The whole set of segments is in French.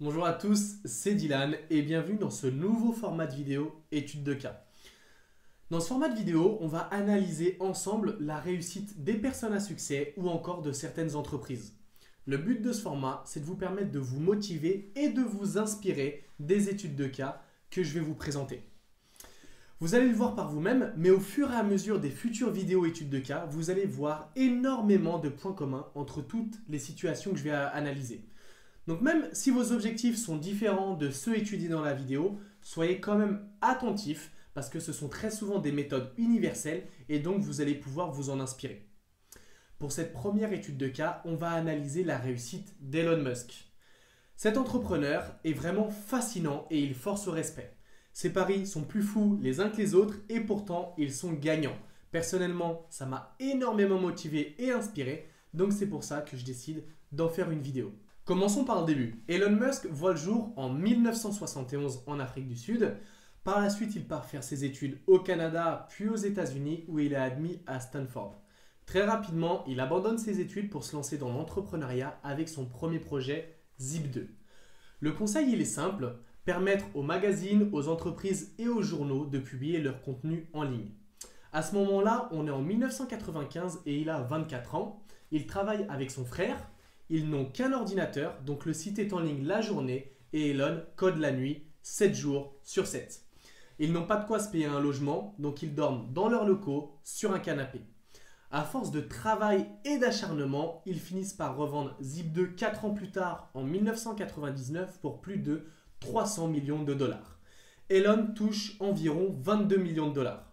Bonjour à tous, c'est Dylan et bienvenue dans ce nouveau format de vidéo étude de cas. Dans ce format de vidéo, on va analyser ensemble la réussite des personnes à succès ou encore de certaines entreprises. Le but de ce format, c'est de vous permettre de vous motiver et de vous inspirer des études de cas que je vais vous présenter. Vous allez le voir par vous-même, mais au fur et à mesure des futures vidéos études de cas, vous allez voir énormément de points communs entre toutes les situations que je vais analyser. Donc même si vos objectifs sont différents de ceux étudiés dans la vidéo, soyez quand même attentifs parce que ce sont très souvent des méthodes universelles et donc vous allez pouvoir vous en inspirer. Pour cette première étude de cas, on va analyser la réussite d'Elon Musk. Cet entrepreneur est vraiment fascinant et il force au respect. Ses paris sont plus fous les uns que les autres et pourtant ils sont gagnants. Personnellement, ça m'a énormément motivé et inspiré, donc c'est pour ça que je décide d'en faire une vidéo. Commençons par le début. Elon Musk voit le jour en 1971 en Afrique du Sud. Par la suite, il part faire ses études au Canada puis aux États-Unis où il est admis à Stanford. Très rapidement, il abandonne ses études pour se lancer dans l'entrepreneuriat avec son premier projet Zip2. Le conseil, il est simple, permettre aux magazines, aux entreprises et aux journaux de publier leur contenu en ligne. À ce moment-là, on est en 1995 et il a 24 ans. Il travaille avec son frère. Ils n'ont qu'un ordinateur, donc le site est en ligne la journée et Elon code la nuit, 7 jours sur 7. Ils n'ont pas de quoi se payer un logement, donc ils dorment dans leurs locaux sur un canapé. À force de travail et d'acharnement, ils finissent par revendre Zip2 4 ans plus tard, en 1999, pour plus de 300 millions de dollars. Elon touche environ 22 millions de dollars.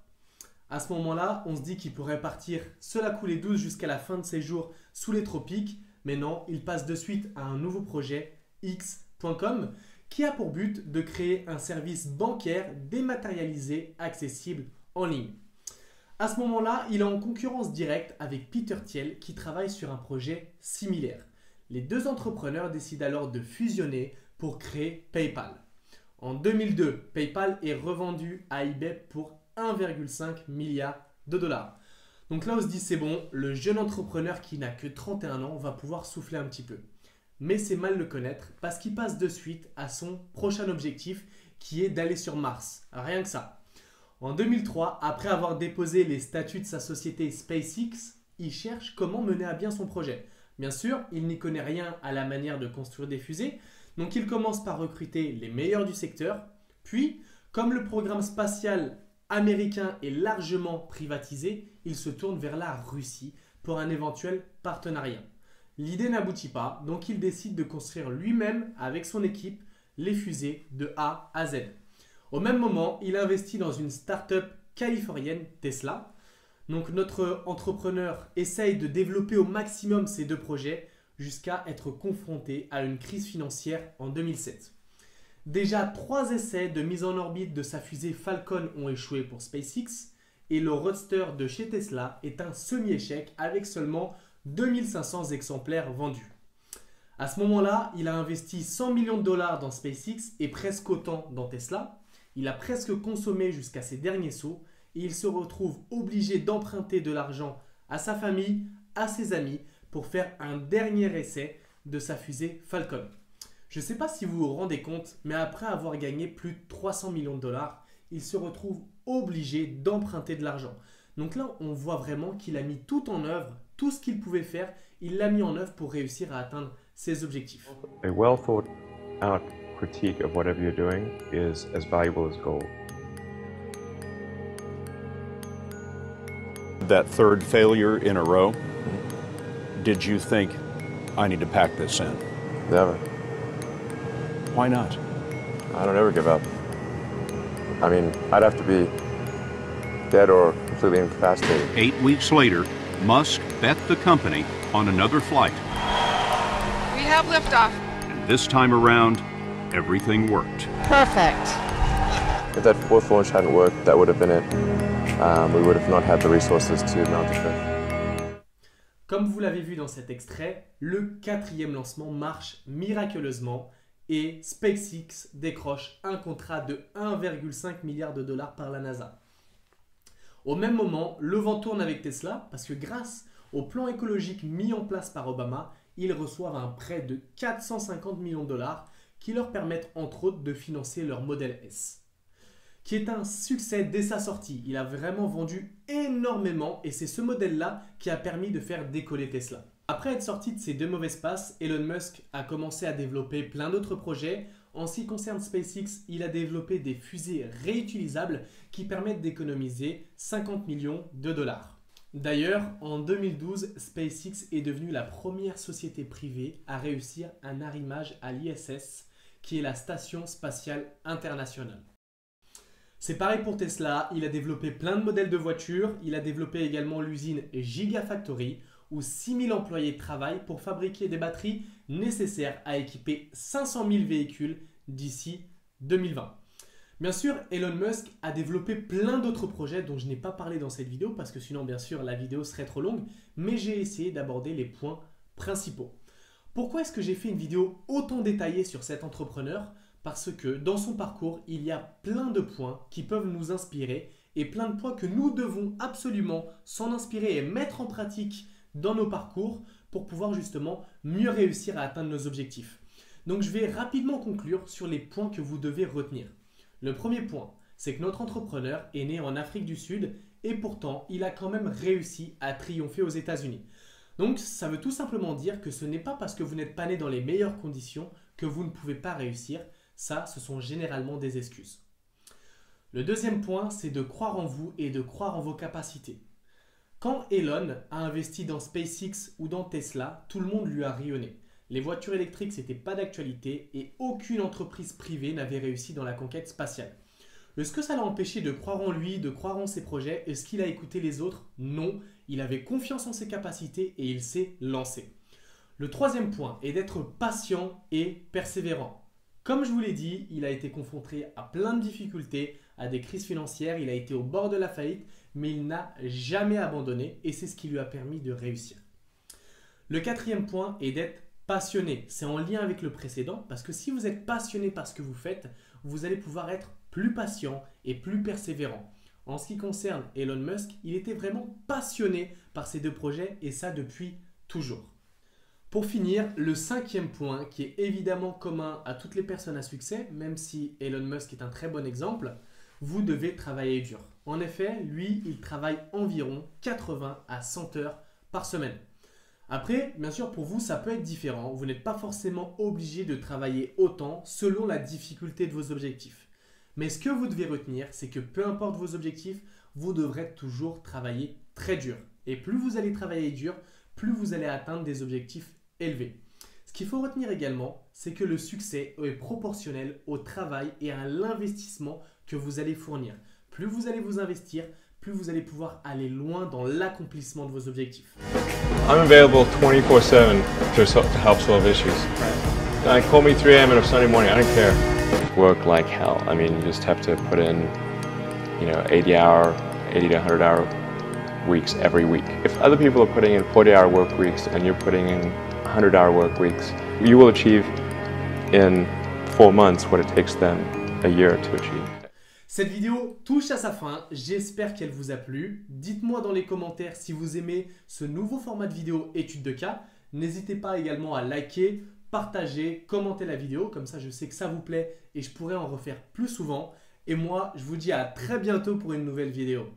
À ce moment-là, on se dit qu'il pourrait partir se la couler douce jusqu'à la fin de ses jours sous les tropiques, mais non, il passe de suite à un nouveau projet, X.com, qui a pour but de créer un service bancaire dématérialisé accessible en ligne. À ce moment-là, il est en concurrence directe avec Peter Thiel qui travaille sur un projet similaire. Les deux entrepreneurs décident alors de fusionner pour créer PayPal. En 2002, PayPal est revendu à eBay pour 1,5 milliard de dollars. Donc là, on se dit c'est bon, le jeune entrepreneur qui n'a que 31 ans va pouvoir souffler un petit peu. Mais c'est mal le connaître parce qu'il passe de suite à son prochain objectif qui est d'aller sur Mars. Rien que ça. En 2003, après avoir déposé les statuts de sa société SpaceX, il cherche comment mener à bien son projet. Bien sûr, il n'y connaît rien à la manière de construire des fusées, donc il commence par recruter les meilleurs du secteur. Puis, comme le programme spatial américain est largement privatisé, il se tourne vers la Russie pour un éventuel partenariat. L'idée n'aboutit pas, donc il décide de construire lui-même avec son équipe les fusées de A à Z. Au même moment, il investit dans une start-up californienne, Tesla. Donc notre entrepreneur essaye de développer au maximum ces deux projets jusqu'à être confronté à une crise financière en 2007. Déjà 3 essais de mise en orbite de sa fusée Falcon ont échoué pour SpaceX et le Roadster de chez Tesla est un semi-échec avec seulement 2500 exemplaires vendus. À ce moment-là, il a investi 100 millions de dollars dans SpaceX et presque autant dans Tesla. Il a presque consommé jusqu'à ses derniers sous et il se retrouve obligé d'emprunter de l'argent à sa famille, à ses amis pour faire un dernier essai de sa fusée Falcon. Je ne sais pas si vous vous rendez compte, mais après avoir gagné plus de 300 millions de dollars, il se retrouve obligé d'emprunter de l'argent. Donc là, on voit vraiment qu'il a mis tout en œuvre, tout ce qu'il pouvait faire, il l'a mis en œuvre pour réussir à atteindre ses objectifs. A well thought out critique of whatever you're doing is as valuable as gold. That third failure in a row, did you think, I need to pack this in? Never. Why not? I don't ever give up. I mean, I'd have to be dead or completely incapacitated. 8 weeks later, Musk bet the company on another flight. We have liftoff. And this time around, everything worked. Perfect. If that fourth launch hadn't worked, that would have been it. We would have not had the resources to mount a fifth. Comme vous l'avez vu dans cet extrait, le 4e lancement marche miraculeusement et SpaceX décroche un contrat de 1,5 milliard de dollars par la NASA. Au même moment, le vent tourne avec Tesla parce que grâce au plan écologique mis en place par Obama, ils reçoivent un prêt de 450 millions de dollars qui leur permettent entre autres de financer leur Model S, qui est un succès dès sa sortie. Il a vraiment vendu énormément et c'est ce modèle-là qui a permis de faire décoller Tesla. Après être sorti de ces deux mauvaises passes, Elon Musk a commencé à développer plein d'autres projets. En ce qui concerne SpaceX, il a développé des fusées réutilisables qui permettent d'économiser 50 millions de dollars. D'ailleurs, en 2012, SpaceX est devenue la première société privée à réussir un arrimage à l'ISS, qui est la Station Spatiale Internationale. C'est pareil pour Tesla, il a développé plein de modèles de voitures, il a développé également l'usine Gigafactory, où 6000 employés travaillent pour fabriquer des batteries nécessaires à équiper 500 000 véhicules d'ici 2020. Bien sûr, Elon Musk a développé plein d'autres projets dont je n'ai pas parlé dans cette vidéo parce que sinon, bien sûr, la vidéo serait trop longue, mais j'ai essayé d'aborder les points principaux. Pourquoi est-ce que j'ai fait une vidéo autant détaillée sur cet entrepreneur? Parce que dans son parcours, il y a plein de points qui peuvent nous inspirer et plein de points que nous devons absolument s'en inspirer et mettre en pratique dans nos parcours pour pouvoir justement mieux réussir à atteindre nos objectifs. Donc je vais rapidement conclure sur les points que vous devez retenir. Le premier point, c'est que notre entrepreneur est né en Afrique du Sud et pourtant il a quand même réussi à triompher aux États-Unis. Donc ça veut tout simplement dire que ce n'est pas parce que vous n'êtes pas né dans les meilleures conditions que vous ne pouvez pas réussir. Ça, ce sont généralement des excuses. Le deuxième point, c'est de croire en vous et de croire en vos capacités. Quand Elon a investi dans SpaceX ou dans Tesla, tout le monde lui a rayonné. Les voitures électriques, ce n'était pas d'actualité et aucune entreprise privée n'avait réussi dans la conquête spatiale. Est-ce que ça l'a empêché de croire en lui, de croire en ses projets? Est-ce qu'il a écouté les autres? Non, il avait confiance en ses capacités et il s'est lancé. Le troisième point est d'être patient et persévérant. Comme je vous l'ai dit, il a été confronté à plein de difficultés, à des crises financières, il a été au bord de la faillite, mais il n'a jamais abandonné et c'est ce qui lui a permis de réussir. Le quatrième point est d'être passionné. C'est en lien avec le précédent parce que si vous êtes passionné par ce que vous faites, vous allez pouvoir être plus patient et plus persévérant. En ce qui concerne Elon Musk, il était vraiment passionné par ces deux projets et ça depuis toujours. Pour finir, le cinquième point qui est évidemment commun à toutes les personnes à succès, même si Elon Musk est un très bon exemple, vous devez travailler dur. En effet, lui, il travaille environ 80 à 100 heures par semaine. Après, bien sûr, pour vous, ça peut être différent. Vous n'êtes pas forcément obligé de travailler autant selon la difficulté de vos objectifs. Mais ce que vous devez retenir, c'est que peu importe vos objectifs, vous devrez toujours travailler très dur. Et plus vous allez travailler dur, plus vous allez atteindre des objectifs élevés. Ce qu'il faut retenir également, c'est que le succès est proportionnel au travail et à l'investissement que vous allez fournir. Plus vous allez vous investir, plus vous allez pouvoir aller loin dans l'accomplissement de vos objectifs. I'm available 24/7 to help solve issues. Call me 3 a.m. on a Sunday morning, I don't care. Work like hell. I mean, you just have to put in, 80 to 100-hour weeks every week. If other people are putting in 40-hour work weeks and you're putting in 100-hour work weeks, you will achieve in 4 months what it takes them a year to achieve. Cette vidéo touche à sa fin, j'espère qu'elle vous a plu. Dites-moi dans les commentaires si vous aimez ce nouveau format de vidéo étude de cas. N'hésitez pas également à liker, partager, commenter la vidéo, comme ça je sais que ça vous plaît et je pourrai en refaire plus souvent. Et moi, je vous dis à très bientôt pour une nouvelle vidéo.